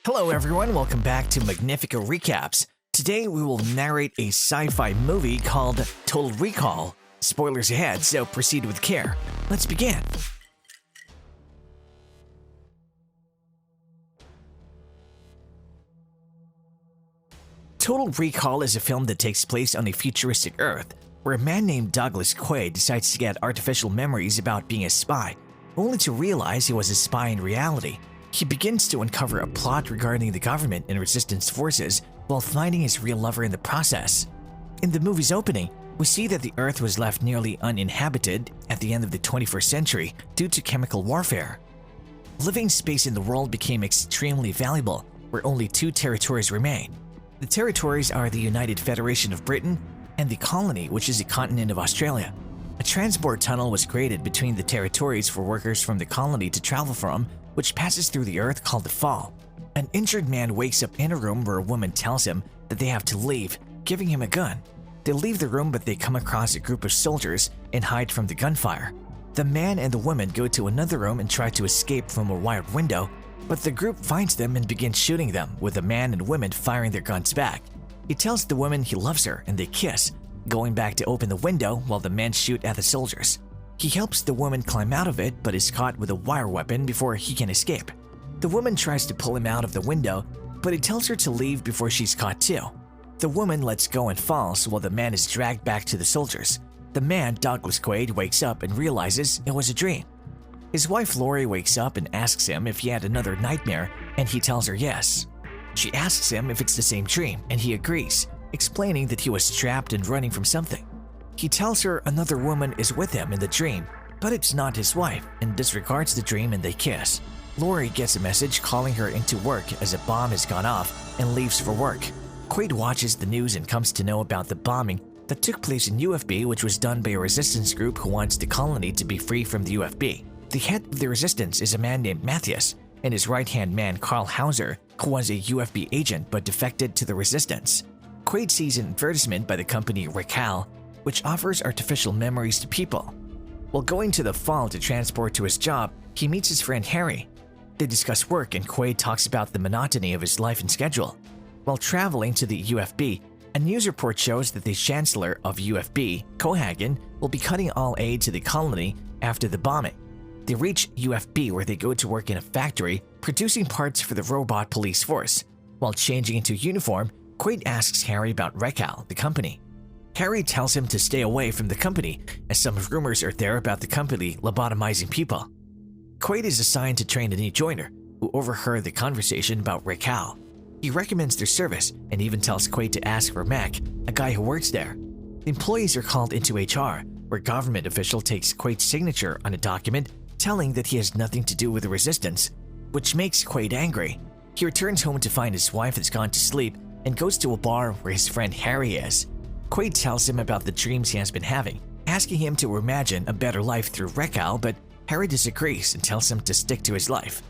Hello everyone, welcome back to Magnifico Recaps. Today we will narrate a sci-fi movie called Total Recall. Spoilers ahead, so proceed with care. Let's begin. Total Recall is a film that takes place on a futuristic Earth, where a man named Douglas Quaid decides to get artificial memories about being a spy, only to realize he was a spy in reality. He begins to uncover a plot regarding the government and resistance forces while finding his real lover in the process. In the movie's opening, we see that the Earth was left nearly uninhabited at the end of the 21st century due to chemical warfare. Living space in the world became extremely valuable, where only two territories remain. The territories are the United Federation of Britain and the colony, which is the continent of Australia. A transport tunnel was created between the territories for workers from the colony to travel from, which passes through the Earth called the Fall. An injured man wakes up in a room where a woman tells him that they have to leave, giving him a gun. They leave the room, but they come across a group of soldiers and hide from the gunfire. The man and the woman go to another room and try to escape from a wired window, but the group finds them and begins shooting them, with the man and woman firing their guns back. He tells the woman he loves her and they kiss, going back to open the window while the men shoot at the soldiers. He helps the woman climb out of it but is caught with a wire weapon before he can escape. The woman tries to pull him out of the window, but he tells her to leave before she's caught too. The woman lets go and falls while the man is dragged back to the soldiers. The man, Douglas Quaid, wakes up and realizes it was a dream. His wife Lori wakes up and asks him if he had another nightmare, and he tells her yes. She asks him if it's the same dream, and he agrees, explaining that he was trapped and running from something. He tells her another woman is with him in the dream, but it's not his wife, and disregards the dream and they kiss. Lori gets a message calling her into work as a bomb has gone off and leaves for work. Quaid watches the news and comes to know about the bombing that took place in UFB, which was done by a resistance group who wants the colony to be free from the UFB. The head of the resistance is a man named MATHIAS, and his right-hand man Carl Hauser, who was a UFB agent but defected to the resistance. Quaid sees an advertisement by the company Rekall, which offers artificial memories to people. While going to the Fall to transport to his job, he meets his friend Harry. They discuss work and Quaid talks about the monotony of his life and schedule. While traveling to the UFB, a news report shows that the Chancellor of UFB, Cohagen, will be cutting all aid to the colony after the bombing. They reach UFB where they go to work in a factory producing parts for the robot police force. While changing into uniform, Quaid asks Harry about Rekall, the company. Harry tells him to stay away from the company, as some rumors are there about the company lobotomizing people. Quaid is assigned to train a new joiner, who overheard the conversation about Rekall. He recommends their service and even tells Quaid to ask for Mac, a guy who works there. The employees are called into HR, where a government official takes Quaid's signature on a document telling that he has nothing to do with the resistance, which makes Quaid angry. He returns home to find his wife has gone to sleep and goes to a bar where his friend Harry is. Quaid tells him about the dreams he has been having, asking him to imagine a better life through Rekall, but Harry disagrees and tells him to stick to his life.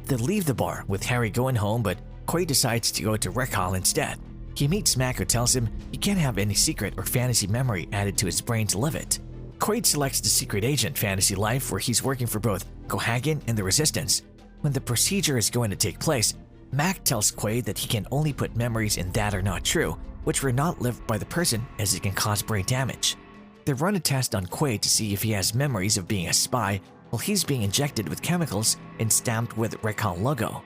They leave the bar with Harry going home, but Quaid decides to go to Rekall instead. He meets Mac, who tells him he can't have any secret or fantasy memory added to his brain to live it. Quaid selects the secret agent fantasy life where he's working for both Cohagen and the Resistance. When the procedure is going to take place, Mac tells Quaid that he can only put memories in that are not true, which were not lived by the person, as it can cause brain damage. They run a test on Quaid to see if he has memories of being a spy while he's being injected with chemicals and stamped with Rekall logo.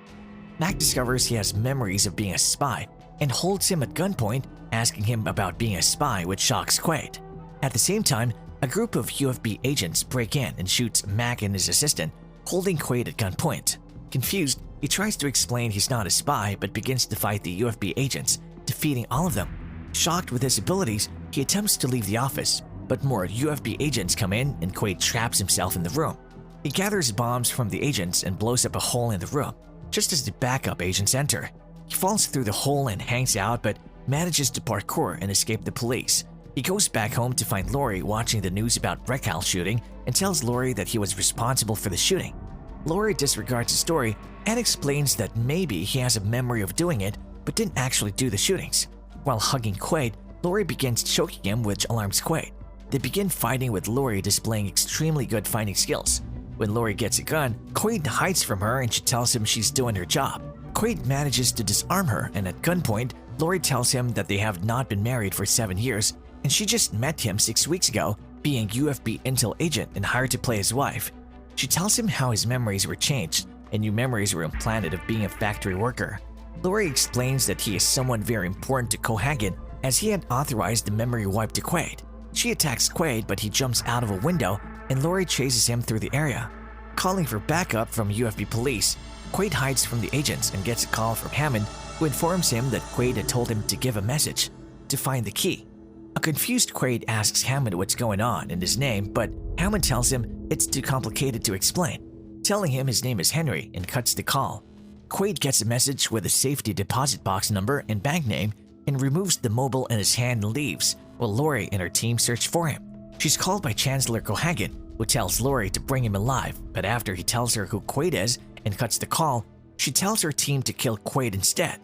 Mac discovers he has memories of being a spy and holds him at gunpoint, asking him about being a spy, which shocks Quaid. At the same time, a group of UFB agents break in and shoots Mac and his assistant, holding Quaid at gunpoint. Confused, he tries to explain he's not a spy but begins to fight the UFB agents, defeating all of them. Shocked with his abilities, he attempts to leave the office, but more UFB agents come in and Quaid traps himself in the room. He gathers bombs from the agents and blows up a hole in the room, just as the backup agents enter. He falls through the hole and hangs out, but manages to parkour and escape the police. He goes back home to find Lori watching the news about Rekall shooting and tells Lori that he was responsible for the shooting. Lori disregards the story and explains that maybe he has a memory of doing it but didn't actually do the shootings. While hugging Quaid, Lori begins choking him, which alarms Quaid. They begin fighting with Lori displaying extremely good fighting skills. When Lori gets a gun, Quaid hides from her and she tells him she's doing her job. Quaid manages to disarm her, and at gunpoint, Lori tells him that they have not been married for 7 years and she just met him 6 weeks ago, being UFB intel agent and hired to play his wife. She tells him how his memories were changed and new memories were implanted of being a factory worker. Lori explains that he is someone very important to Cohaagen as he had authorized the memory wipe to Quaid. She attacks Quaid, but he jumps out of a window and Lori chases him through the area. Calling for backup from UFB police, Quaid hides from the agents and gets a call from Hammond, who informs him that Quaid had told him to give a message to find the key. A confused Quaid asks Hammond what's going on and his name, but Hammond tells him it's too complicated to explain, telling him his name is Henry, and cuts the call. Quaid gets a message with a safety deposit box number and bank name and removes the mobile in his hand and leaves, while Lori and her team search for him. She's called by Chancellor Cohaagen, who tells Lori to bring him alive, but after he tells her who Quaid is and cuts the call, she tells her team to kill Quaid instead.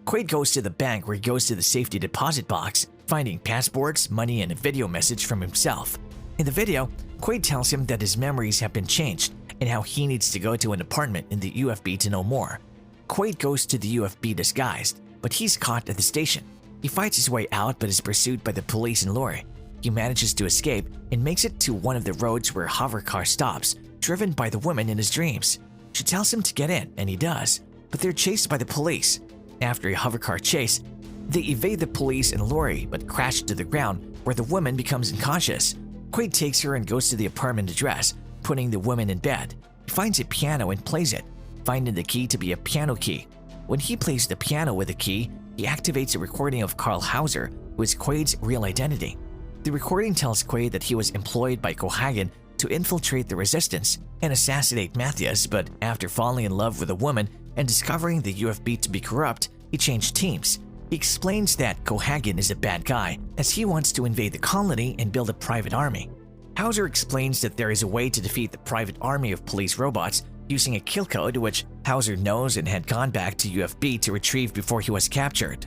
Quaid goes to the bank where he goes to the safety deposit box, finding passports, money, and a video message from himself. In the video, Quaid tells him that his memories have been changed and how he needs to go to an apartment in the UFB to know more. Quaid goes to the UFB disguised, but he's caught at the station. He fights his way out but is pursued by the police and Lori. He manages to escape and makes it to one of the roads where a hover car stops, driven by the woman in his dreams. She tells him to get in, and he does, but they're chased by the police. After a hover car chase, they evade the police and Lori but crash to the ground where the woman becomes unconscious. Quaid takes her and goes to the apartment address, putting the woman in bed. He finds a piano and plays it, finding the key to be a piano key. When he plays the piano with the key, he activates a recording of Carl Hauser, who is Quaid's real identity. The recording tells Quaid that he was employed by Cohaagen to infiltrate the resistance and assassinate MATHIAS, but after falling in love with a woman and discovering the UFB to be corrupt, he changed teams. He explains that Cohaagen is a bad guy as he wants to invade the colony and build a private army. Hauser explains that there is a way to defeat the private army of police robots using a kill code which Hauser knows and had gone back to UFB to retrieve before he was captured.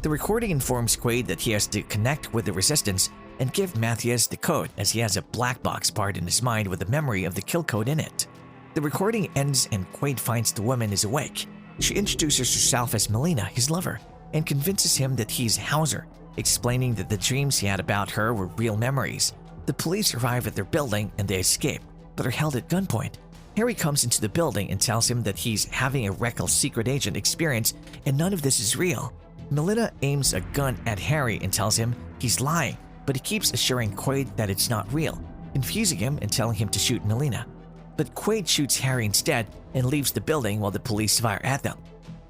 The recording informs Quaid that he has to connect with the resistance and give MATHIAS the code as he has a black box part in his mind with the memory of the kill code in it. The recording ends and Quaid finds the woman is awake. She introduces herself as MELINA, his lover, and convinces him that he's Hauser, explaining that the dreams he had about her were real memories. The police arrive at their building and they escape, but are held at gunpoint. Harry comes into the building and tells him that he's having a Rekall secret agent experience and none of this is real. MELINA aims a gun at Harry and tells him he's lying, but he keeps assuring Quaid that it's not real, confusing him and telling him to shoot MELINA. But Quaid shoots Harry instead and leaves the building while the police fire at them.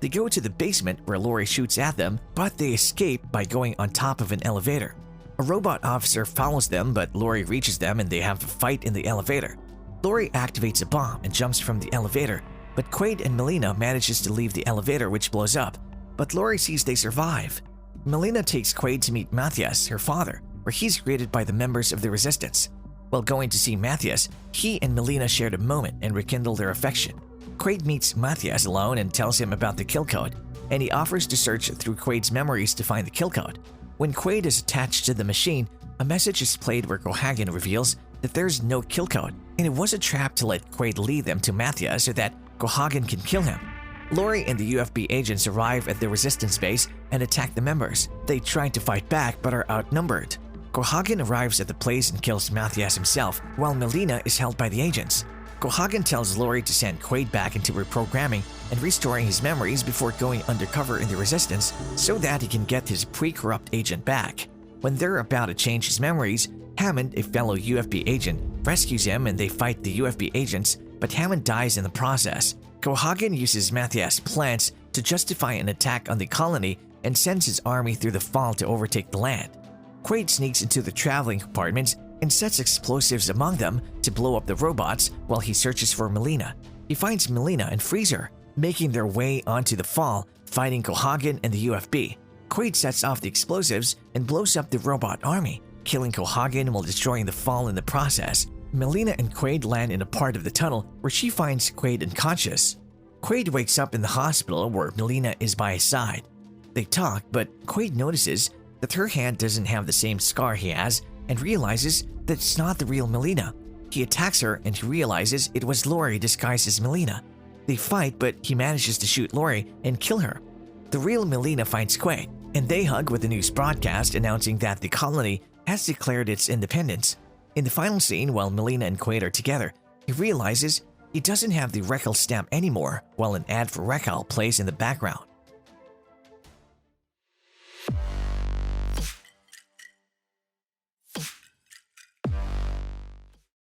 They go to the basement where Lori shoots at them, but they escape by going on top of an elevator. A robot officer follows them, but Lori reaches them and they have a fight in the elevator. Lori activates a bomb and jumps from the elevator, but Quaid and MELINA manages to leave the elevator which blows up, but Lori sees they survive. MELINA takes Quaid to meet MATHIAS, her father, where he's greeted by the members of the resistance. While going to see MATHIAS, he and MELINA shared a moment and rekindle their affection. Quaid meets MATHIAS alone and tells him about the kill code, and he offers to search through Quaid's memories to find the kill code. When Quaid is attached to the machine, a message is played where Cohaagen reveals that there's no kill code, and it was a trap to let Quaid lead them to MATHIAS so that Cohaagen can kill him. Lori and the UFB agents arrive at the resistance base and attack the members. They try to fight back but are outnumbered. Cohaagen arrives at the place and kills MATHIAS himself, while MELINA is held by the agents. Cohaagen tells Lori to send Quaid back into reprogramming and restoring his memories before going undercover in the resistance so that he can get his pre-corrupt agent back. When they're about to change his memories, Hammond, a fellow UFB agent, rescues him and they fight the UFB agents, but Hammond dies in the process. Cohaagen uses MATHIAS' plans to justify an attack on the colony and sends his army through the fall to overtake the land. Quaid sneaks into the traveling compartments and sets explosives among them to blow up the robots while he searches for MELINA. He finds MELINA and frees her, making their way onto the fall, fighting Cohaagen and the UFB. Quaid sets off the explosives and blows up the robot army, killing Cohaagen while destroying the fall in the process. MELINA and Quaid land in a part of the tunnel where she finds Quaid unconscious. Quaid wakes up in the hospital where MELINA is by his side. They talk, but Quaid notices that her hand doesn't have the same scar he has and realizes that it's not the real MELINA. He attacks her and he realizes it was Lori disguised as MELINA. They fight, but he manages to shoot Lori and kill her. The real Melina finds Quaid, and they hug with a news broadcast announcing that the colony has declared its independence. In the final scene, while Melina and Quaid are together, he realizes he doesn't have the Rekall stamp anymore, while an ad for Rekall plays in the background.